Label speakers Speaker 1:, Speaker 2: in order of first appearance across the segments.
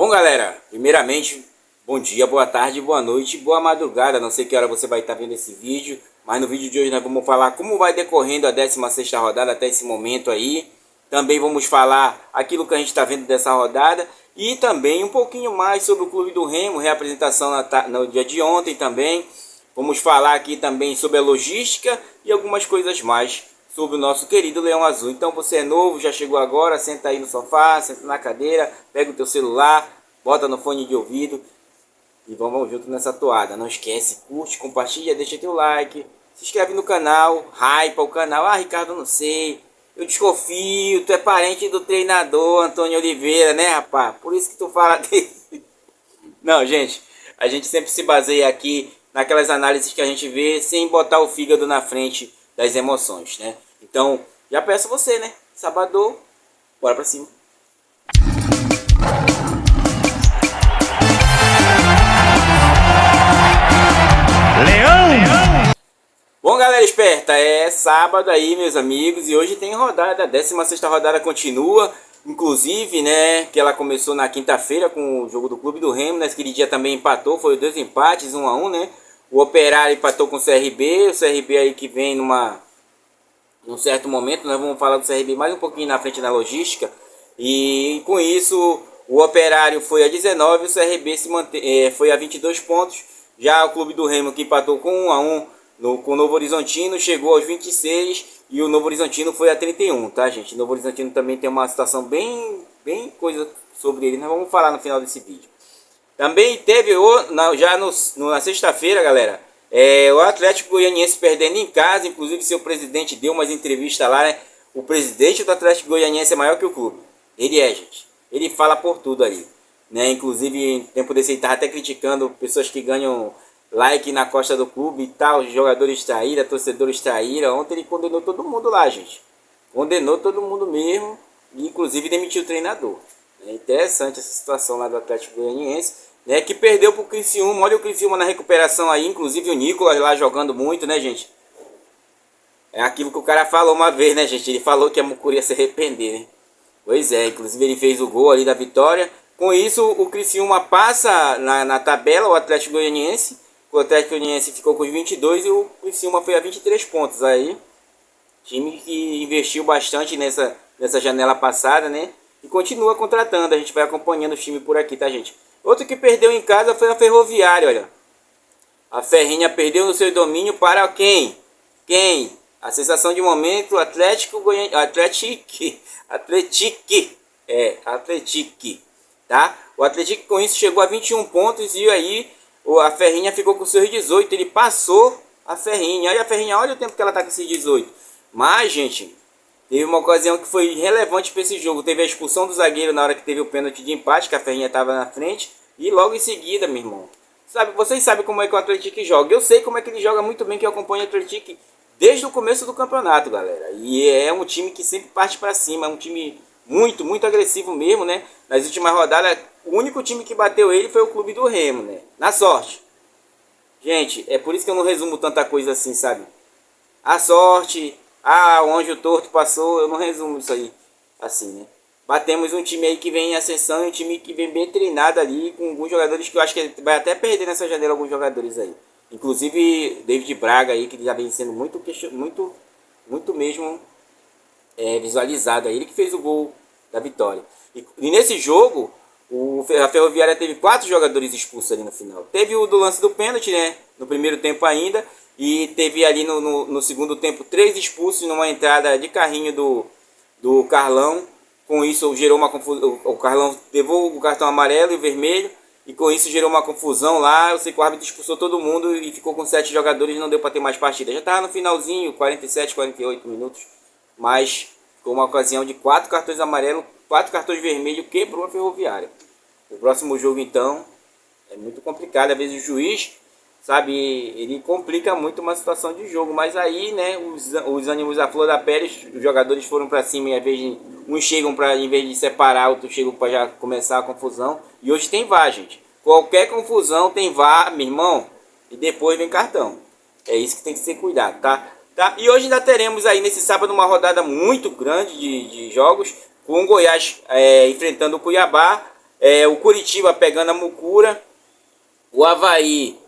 Speaker 1: Bom, galera, primeiramente, bom dia, boa tarde, boa noite, boa madrugada. Não sei que hora você vai estar vendo esse vídeo, mas no vídeo de hoje nós vamos falar como vai decorrendo a 16ª rodada até esse momento aí. Também vamos falar aquilo que a gente está vendo dessa rodada e também um pouquinho mais sobre o Clube do Remo, reapresentação no dia de ontem também. Vamos falar aqui também sobre a logística e algumas coisas mais sobre o nosso querido Leão Azul. Então você é novo, já chegou agora, senta aí no sofá, senta na cadeira, pega o teu celular, bota no fone de ouvido e vamos junto nessa toada. Não esquece, curte, compartilha, deixa teu like, se inscreve no canal, hypa o canal. Ah, Ricardo, não sei, eu desconfio, tu é parente do treinador Antônio Oliveira, né, rapaz? Por isso que tu fala dele. Não, gente, a gente sempre se baseia aqui naquelas análises que a gente vê sem botar o fígado na frente das emoções, né? Então, já peço você, né? Sabadão, bora pra cima.
Speaker 2: Leão!
Speaker 1: Bom, galera esperta, é sábado aí, meus amigos, e hoje tem rodada, a 16ª rodada continua, inclusive, né, que ela começou na quinta-feira com o jogo do Clube do Remo, naquele dia também empatou, foi 2 empates, 1-1, né? O Operário empatou com o CRB aí que vem num certo momento, nós vamos falar do CRB mais um pouquinho na frente da logística, e com isso o Operário foi a 19, o CRB foi a 22 pontos, já o Clube do Remo que empatou com 1-1 com o Novo Horizontino chegou aos 26 e o Novo Horizontino foi a 31, tá, gente? O Novo Horizontino também tem uma situação bem coisa sobre ele, nós vamos falar no final desse vídeo. Também teve já na sexta-feira, galera, o Atlético Goianiense perdendo em casa, inclusive seu presidente deu umas entrevistas lá, né? O presidente do Atlético Goianiense é maior que o clube. Ele é, gente. Ele fala por tudo ali, né? Inclusive, em tempo desse ele estava até criticando pessoas que ganham like na costa do clube e tal, jogadores traíra, torcedores traíra. Ontem ele condenou todo mundo lá, gente. Condenou todo mundo mesmo, e inclusive demitiu o treinador. É interessante essa situação lá do Atlético Goianiense, né, que perdeu pro Criciúma. Olha o Criciúma na recuperação aí, inclusive o Nicolas lá jogando muito, né, gente? É aquilo que o cara falou uma vez, né, gente? Ele falou que a Mucuri ia se arrepender, né? Pois é, inclusive ele fez o gol ali da vitória. Com isso, o Criciúma passa na tabela, o Atlético Goianiense. O Atlético Goianiense ficou com os 22 e o Criciúma foi a 23 pontos aí. Time que investiu bastante nessa janela passada, né? E continua contratando, a gente vai acompanhando o time por aqui, tá, gente? Outro que perdeu em casa foi a Ferroviária, olha. A Ferrinha perdeu no seu domínio para quem? Quem? A sensação de momento, Atlético, tá? O Atlético com isso chegou a 21 pontos e aí a Ferrinha ficou com seus 18, ele passou a Ferrinha. Olha a Ferrinha, olha o tempo que ela tá com esses 18. Mas, gente, teve uma ocasião que foi relevante para esse jogo. Teve a expulsão do zagueiro na hora que teve o pênalti de empate, que a Ferrinha estava na frente. E logo em seguida, meu irmão, vocês sabem como é que o Atlético joga. Eu sei como é que ele joga muito bem, que eu acompanho o Atlético desde o começo do campeonato, galera. E é um time que sempre parte para cima. É um time muito agressivo mesmo, né? Nas últimas rodadas, o único time que bateu ele foi o Clube do Remo, né? Na sorte. Gente, é por isso que eu não resumo tanta coisa assim, sabe? A sorte... Ah, o anjo torto passou, eu não resumo isso aí assim, né? Batemos um time aí que vem em ascensão, um time que vem bem treinado ali, com alguns jogadores que eu acho que vai até perder nessa janela alguns jogadores aí. Inclusive David Braga aí, que já vem sendo muito mesmo visualizado aí, ele que fez o gol da vitória. E nesse jogo, a Ferroviária teve 4 jogadores expulsos ali no final. Teve o do lance do pênalti, né? No primeiro tempo ainda. E teve ali no segundo tempo 3 expulsos numa entrada de carrinho do Carlão. Com isso gerou uma confusão. O Carlão levou o cartão amarelo e o vermelho. E com isso gerou uma confusão lá. Eu sei que o árbitro expulsou todo mundo e ficou com 7 jogadores e não deu para ter mais partida. Já estava no finalzinho, 47, 48 minutos. Mas com uma ocasião de 4 cartões amarelos, 4 cartões vermelhos, quebrou a Ferroviária. O próximo jogo então é muito complicado. Às vezes o juiz... sabe, ele complica muito uma situação de jogo, mas aí, né, os ânimos à flor da pele, os jogadores foram para cima e às vezes uns chegam para, em vez de separar, outros chegam para já começar a confusão. E hoje tem VAR, gente. Qualquer confusão tem VAR, meu irmão, e depois vem cartão. É isso que tem que ser cuidado, tá? E hoje ainda teremos aí nesse sábado uma rodada muito grande de jogos, com o Goiás enfrentando o Cuiabá, o Curitiba pegando a Mucura, o Avaí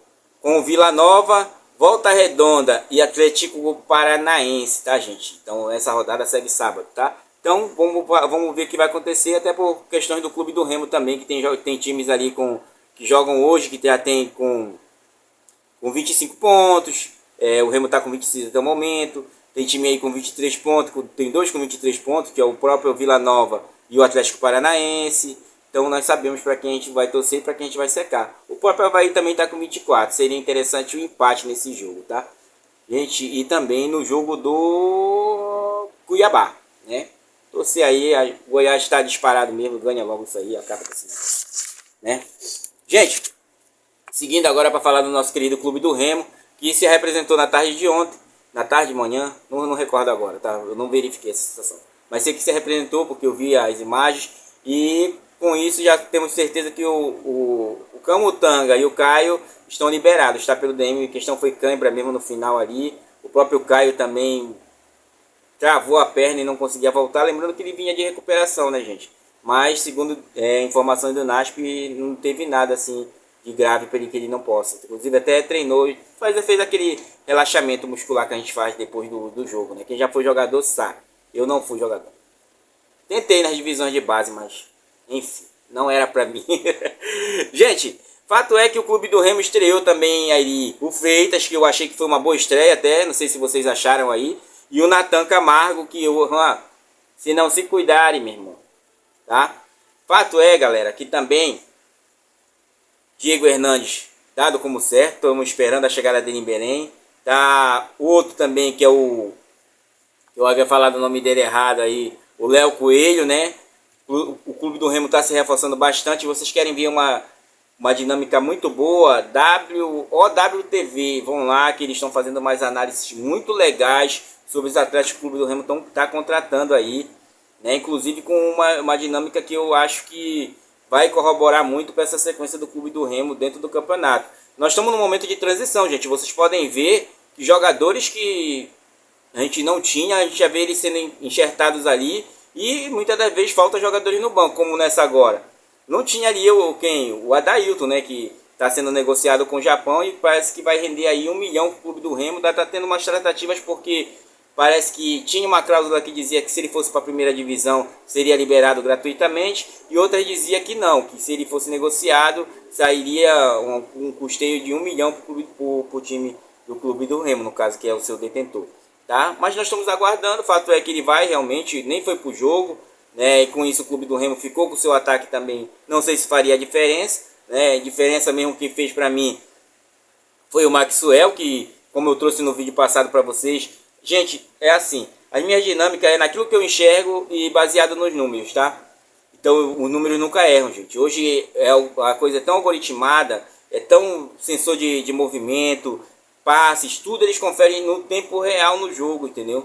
Speaker 1: com o Vila Nova, Volta Redonda e Atlético Paranaense, tá, gente? Então essa rodada segue sábado, tá? Então vamos ver o que vai acontecer, até por questões do Clube do Remo também, que tem times ali que jogam hoje, que já tem com 25 pontos, o Remo tá com 26 até o momento, tem time aí com 23 pontos, tem dois com 23 pontos, que é o próprio Vila Nova e o Atlético Paranaense. Então nós sabemos para quem a gente vai torcer e para quem a gente vai secar. O próprio Avaí também está com 24. Seria interessante o empate nesse jogo, tá? Gente, e também no jogo do Cuiabá, né? Torcer aí, o Goiás está disparado mesmo, ganha logo isso aí, acaba com isso, né? Gente, seguindo agora para falar do nosso querido Clube do Remo, que se representou na tarde de ontem, na tarde de manhã, não recordo agora, tá? Eu não verifiquei essa situação. Mas sei que se representou porque eu vi as imagens e com isso já temos certeza que o Camutanga e o Caio estão liberados, tá? Pelo DM, a questão foi cãibra mesmo no final ali. O próprio Caio também travou a perna e não conseguia voltar, lembrando que ele vinha de recuperação, né, gente? Mas segundo informações do NASP, não teve nada assim de grave para ele que ele não possa. Inclusive até treinou, fez aquele relaxamento muscular que a gente faz depois do jogo, né? Quem já foi jogador sabe. Eu não fui jogador. Tentei nas divisões de base, mas enfim, não era pra mim. Gente, fato é que o Clube do Remo estreou também aí o Freitas, que eu achei que foi uma boa estreia até, não sei se vocês acharam aí. E o Natan Camargo, que se não se cuidarem, meu irmão, tá? Fato é, galera, que também Diego Hernandes dado como certo, estamos esperando a chegada dele em Belém. Tá o outro também, que é eu havia falado o nome dele errado aí, o Léo Coelho, né? O Clube do Remo está se reforçando bastante. Vocês querem ver uma dinâmica muito boa? OWTV, vão lá que eles estão fazendo mais análises muito legais sobre os atletas que o Clube do Remo está contratando aí, né? Inclusive com uma dinâmica que eu acho que vai corroborar muito para essa sequência do Clube do Remo dentro do campeonato. Nós estamos num momento de transição, gente. Vocês podem ver que jogadores que a gente não tinha, a gente já vê eles sendo enxertados ali. E muitas das vezes falta jogadores no banco, como nessa agora. Não tinha ali o Adailton, né, que está sendo negociado com o Japão e parece que vai render aí 1 milhão para o Clube do Remo. Está tendo umas tratativas porque parece que tinha uma cláusula que dizia que se ele fosse para a primeira divisão seria liberado gratuitamente. E outras dizia que não, que se ele fosse negociado sairia um custeio de 1 milhão para o time do Clube do Remo, no caso que é o seu detentor. Tá? Mas nós estamos aguardando, o fato é que ele vai realmente, nem foi pro jogo, né? E com isso o Clube do Remo ficou com o seu ataque também, não sei se faria diferença, né? Diferença mesmo que fez para mim foi o Maxwell, que como eu trouxe no vídeo passado para vocês, gente, é assim, a minha dinâmica é naquilo que eu enxergo e baseado nos números, tá? Então os números nunca erram, gente. Hoje a coisa é tão algoritmada, é tão sensor de movimento, passes, tudo eles conferem no tempo real no jogo, entendeu?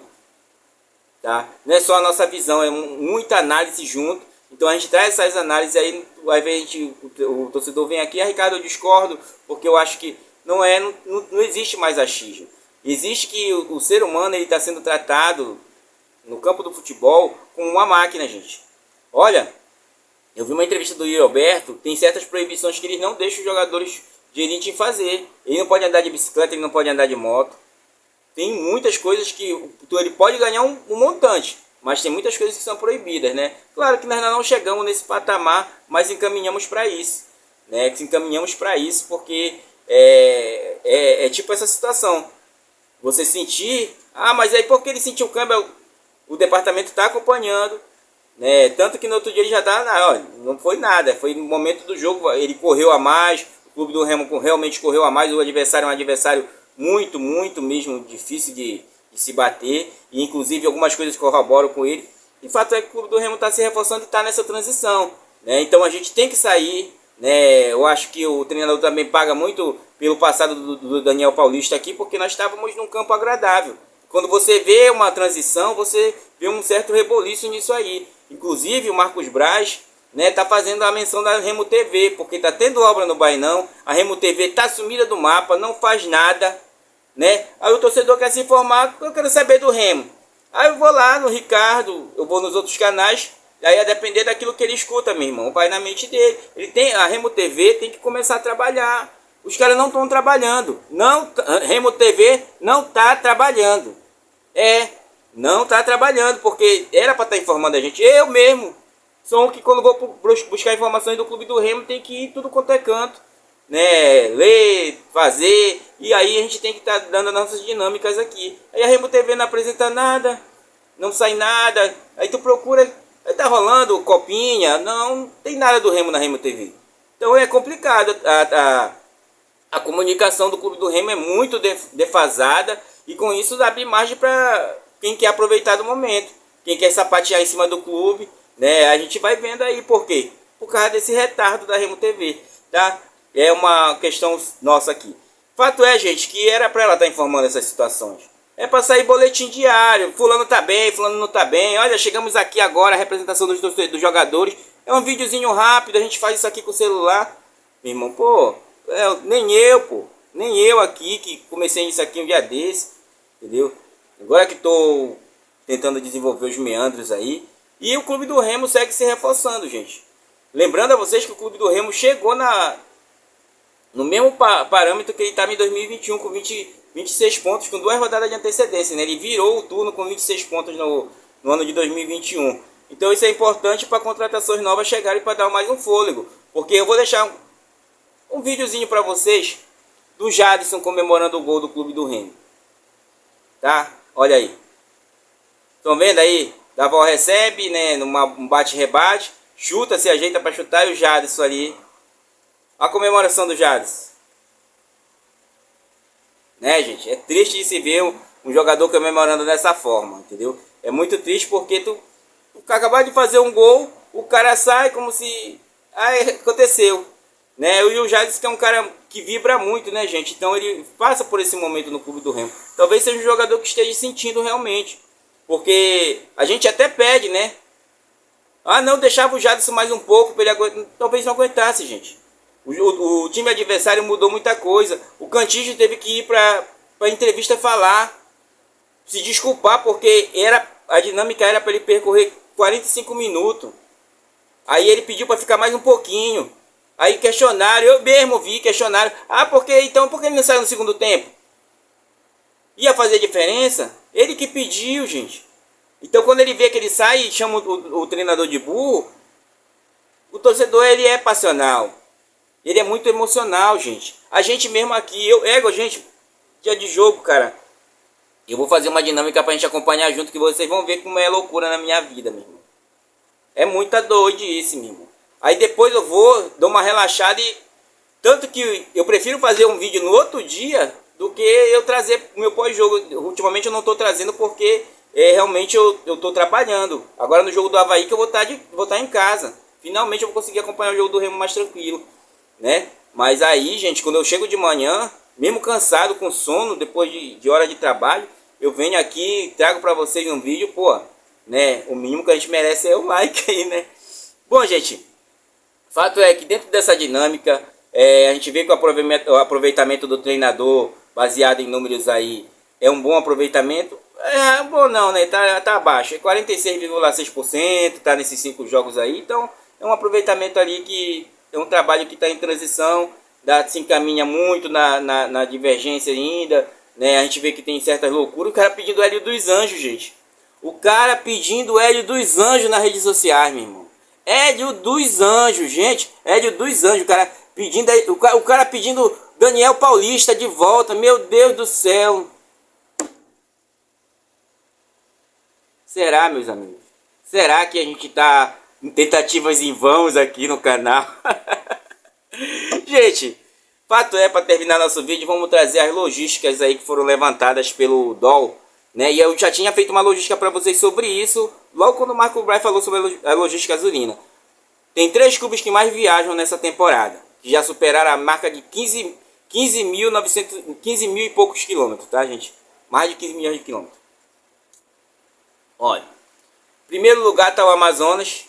Speaker 1: Tá? Não é só a nossa visão, é muita análise junto. Então a gente traz essas análises aí, vai ver o torcedor vem aqui, Ricardo, eu discordo, porque eu acho que não existe mais achismo. Existe que o ser humano ele está sendo tratado no campo do futebol como uma máquina, gente. Olha, eu vi uma entrevista do Yuri Alberto, tem certas proibições que eles não deixam os jogadores de elite fazer. Ele não pode andar de bicicleta, ele não pode andar de moto. Tem muitas coisas que ele pode ganhar um montante, mas tem muitas coisas que são proibidas, né? Claro que nós não chegamos nesse patamar, mas encaminhamos para isso, né? Encaminhamos para isso porque é tipo essa situação. Você sentir, mas aí porque ele sentiu o câmbio, o departamento está acompanhando, né? Tanto que no outro dia ele já tá, não foi nada, foi no momento do jogo, ele correu a mais. O Clube do Remo realmente correu a mais. O adversário é um adversário muito, muito mesmo difícil de se bater. E inclusive algumas coisas corroboram com ele. E o fato é que o Clube do Remo está se reforçando e está nessa transição, né? Então a gente tem que sair, né? Eu acho que o treinador também paga muito pelo passado do Daniel Paulista aqui, porque nós estávamos num campo agradável. Quando você vê uma transição, você vê um certo reboliço nisso aí. Inclusive o Marcos Braz, né, tá fazendo a menção da Remo TV, porque tá tendo obra no Bainão, a Remo TV tá sumida do mapa, não faz nada, né? Aí o torcedor quer se informar, eu quero saber do Remo. Aí eu vou lá no Ricardo, eu vou nos outros canais, E aí a depender daquilo que ele escuta, meu irmão, vai na mente dele. Ele tem, a Remo TV tem que começar a trabalhar. Os caras não estão trabalhando. Não, Remo TV não está trabalhando. Não está trabalhando, porque era para estar informando a gente. Eu mesmo sou um que quando vou buscar informações do Clube do Remo tem que ir tudo quanto é canto, né? Ler, fazer, e aí a gente tem que estar dando as nossas dinâmicas aqui. Aí a Remo TV não apresenta nada, não sai nada, aí tu procura, aí tá rolando copinha, não tem nada do Remo na Remo TV. Então é complicado, a comunicação do Clube do Remo é muito defasada, e com isso abre margem para quem quer aproveitar do momento, quem quer sapatear em cima do clube, né? A gente vai vendo aí por quê? Por causa desse retardo da Remo TV, tá? É uma questão nossa aqui. Fato é, gente, que era para ela estar informando essas situações. É para sair boletim diário, fulano tá bem, fulano não tá bem. Olha, chegamos aqui agora, a representação dos jogadores. É um videozinho rápido, a gente faz isso aqui com o celular. Meu irmão, pô, nem eu aqui que comecei isso aqui um dia desse, entendeu? Agora que tô tentando desenvolver os meandros aí. E o Clube do Remo segue se reforçando, gente. Lembrando a vocês que o Clube do Remo chegou no mesmo parâmetro que ele estava em 2021, com 26 pontos, com 2 rodadas de antecedência, né? Ele virou o turno com 26 pontos no ano de 2021. Então isso é importante para contratações novas chegarem, para dar mais um fôlego. Porque eu vou deixar um videozinho para vocês do Jadson comemorando o gol do Clube do Remo. Tá? Olha aí. Estão vendo aí? Davó recebe, né? Um bate-rebate. Chuta, se ajeita para chutar, e o Jadson ali. A comemoração do Jadson. Né, gente? É triste de se ver um jogador comemorando dessa forma, entendeu? É muito triste porque tu acabou de fazer um gol, o cara sai como se... aconteceu. Né? E o Jadson que é um cara que vibra muito, né, gente? Então ele passa por esse momento no Clube do Remo. Talvez seja um jogador que esteja sentindo realmente. Porque a gente até pede, né? Não, deixava o Jadson mais um pouco para ele aguentar. Talvez não aguentasse, gente. O time adversário mudou muita coisa. O Cantígio teve que ir para a entrevista falar, se desculpar, porque a dinâmica era para ele percorrer 45 minutos. Aí ele pediu para ficar mais um pouquinho. Aí questionário, eu mesmo vi questionário. Por que ele não saiu no segundo tempo? Ia fazer diferença? Ele que pediu, gente. Então quando ele vê que ele sai e chama o treinador de burro, o torcedor ele é passional. Ele é muito emocional, gente. A gente mesmo aqui, gente, dia de jogo, cara. Eu vou fazer uma dinâmica pra gente acompanhar junto, que vocês vão ver como é loucura na minha vida, meu irmão. É muita doidice, meu irmão. Aí depois eu dou uma relaxada e... Tanto que eu prefiro fazer um vídeo no outro dia do que eu trazer o meu pós-jogo. Ultimamente eu não tô trazendo porque realmente eu tô trabalhando. Agora no jogo do Avaí que eu vou estar em casa. Finalmente eu vou conseguir acompanhar o jogo do Remo mais tranquilo, né? Mas aí, gente, quando eu chego de manhã, mesmo cansado, com sono, depois de hora de trabalho, eu venho aqui e trago pra vocês um vídeo, pô, né? O mínimo que a gente merece é o like aí, né? Bom, gente, fato é que dentro dessa dinâmica, a gente vê que o aproveitamento do treinador, baseado em números aí, é um bom aproveitamento. Bom não, né? Tá baixo, é 46,6%, tá nesses 5 jogos aí, então é um aproveitamento ali que é um trabalho que está em transição, se encaminha muito na divergência ainda, né? A gente vê que tem certas loucuras. O cara pedindo Hélio dos Anjos, gente. O cara pedindo Hélio dos Anjos nas redes sociais, meu irmão. Hélio dos Anjos, gente. Hélio dos Anjos. O cara pedindo Daniel Paulista de volta. Meu Deus do céu. Será, meus amigos? Será que a gente tá em tentativas em vãos aqui no canal? Gente, fato é, para terminar nosso vídeo, vamos trazer as logísticas aí que foram levantadas pelo DOL, né? E eu já tinha feito uma logística para vocês sobre isso, logo quando o Marco Braz falou sobre a logística azulina. Tem 3 clubes que mais viajam nessa temporada, que já superaram a marca de 15 mil e poucos quilômetros, tá, gente? Mais de 15 milhões de quilômetros. Olha, em primeiro lugar está o Amazonas,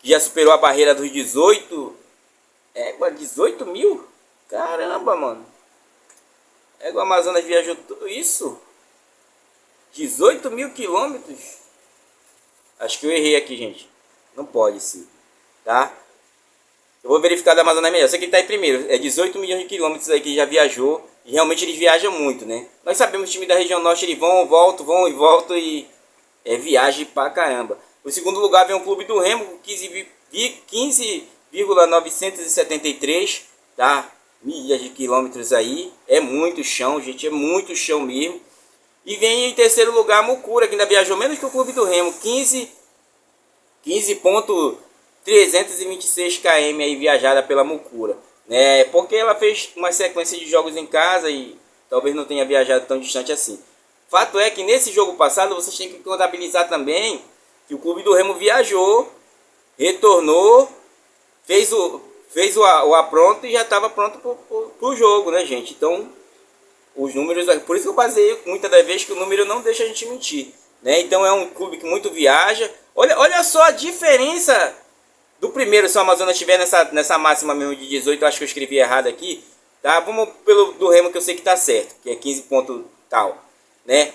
Speaker 1: que já superou a barreira dos 18 mil? Caramba, mano. O Amazonas viajou tudo isso? 18 mil quilômetros? Acho que eu errei aqui, gente. Não pode ser, tá? Eu vou verificar da Amazonas melhor. Esse aqui está em primeiro. É 18 milhões de quilômetros aí que já viajou. E realmente eles viajam muito, né? Nós sabemos que os times da região norte eles vão e voltam e é viagem pra caramba. No segundo lugar vem o Clube do Remo com 15,973, tá? Milhas de quilômetros aí. É muito chão, gente. É muito chão mesmo. E vem em terceiro lugar a Mucura, que ainda viajou menos que o Clube do Remo. 15,326 km aí viajada pela Mucura, né? Porque ela fez uma sequência de jogos em casa e talvez não tenha viajado tão distante assim. Fato é que nesse jogo passado vocês têm que contabilizar também que o Clube do Remo viajou, retornou, fez o apronto e já estava pronto para o jogo, né, gente? Então os números, por isso que eu baseio muitas das vezes que o número não deixa a gente mentir, né? Então é um clube que muito viaja. Olha só a diferença do primeiro. Se o Amazonas estiver nessa máxima mesmo de 18, eu acho que eu escrevi errado aqui, tá? Vamos pelo do Remo, que eu sei que tá certo, que é 15 ponto tal, né?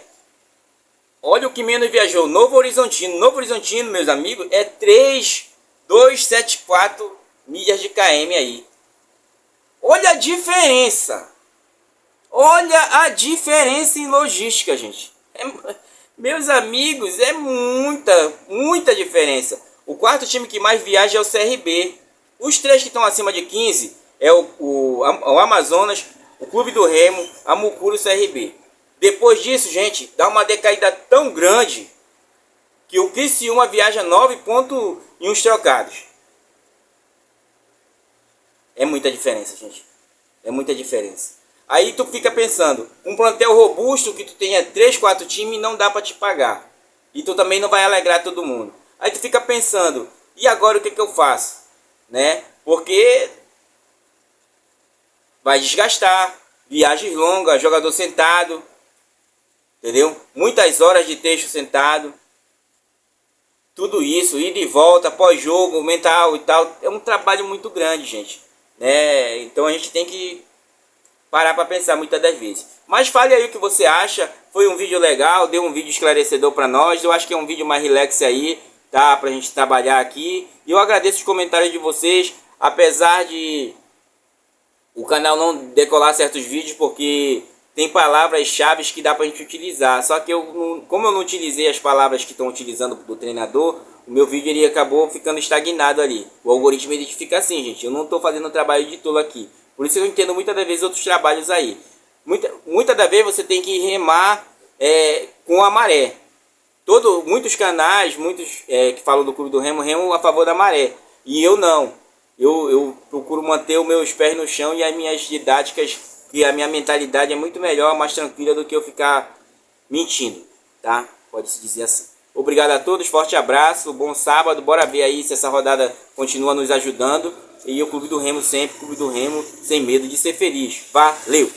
Speaker 1: Olha o que menos viajou, Novo Horizontino. Novo Horizontino, meus amigos, é 3,274 milhas de km aí. Olha a diferença. Olha a diferença em logística, gente. Meus amigos, é muita diferença. O quarto time que mais viaja é o CRB. Os três que estão acima de 15 é o Amazonas, o Clube do Remo, a Mucura e o CRB. Depois disso, gente, dá uma decaída tão grande que o Criciúma viaja 9 pontos e uns trocados. É muita diferença, gente. É muita diferença. Aí tu fica pensando, um plantel robusto que tu tenha 3, 4 times não dá para te pagar. E tu também não vai alegrar todo mundo. Aí tu fica pensando, e agora o que eu faço? Né? Porque vai desgastar, viagens longas, jogador sentado, entendeu? Muitas horas de texto sentado. Tudo isso, ida e volta, pós-jogo, mental e tal. É um trabalho muito grande, gente. Né? Então a gente tem que parar para pensar muitas das vezes. Mas fale aí o que você acha. Foi um vídeo legal, deu um vídeo esclarecedor para nós. Eu acho que é um vídeo mais relax aí, tá? Pra gente trabalhar aqui. E eu agradeço os comentários de vocês. Apesar de o canal não decolar certos vídeos, porque tem palavras-chave que dá pra gente utilizar. Só que como eu não utilizei as palavras que estão utilizando do treinador, o meu vídeo ele acabou ficando estagnado ali. O algoritmo identifica assim, gente. Eu não estou fazendo trabalho de tolo aqui. Por isso eu entendo muitas das vezes outros trabalhos aí. Muitas das vezes você tem que remar com a maré. Muitos canais, que falam do Clube do Remo, remam a favor da maré. E eu não. Eu procuro manter os meus pés no chão e as minhas didáticas, e a minha mentalidade é muito melhor, mais tranquila do que eu ficar mentindo, tá? Pode-se dizer assim. Obrigado a todos, forte abraço, bom sábado. Bora ver aí se essa rodada continua nos ajudando. E o Clube do Remo sempre, Clube do Remo, sem medo de ser feliz. Valeu!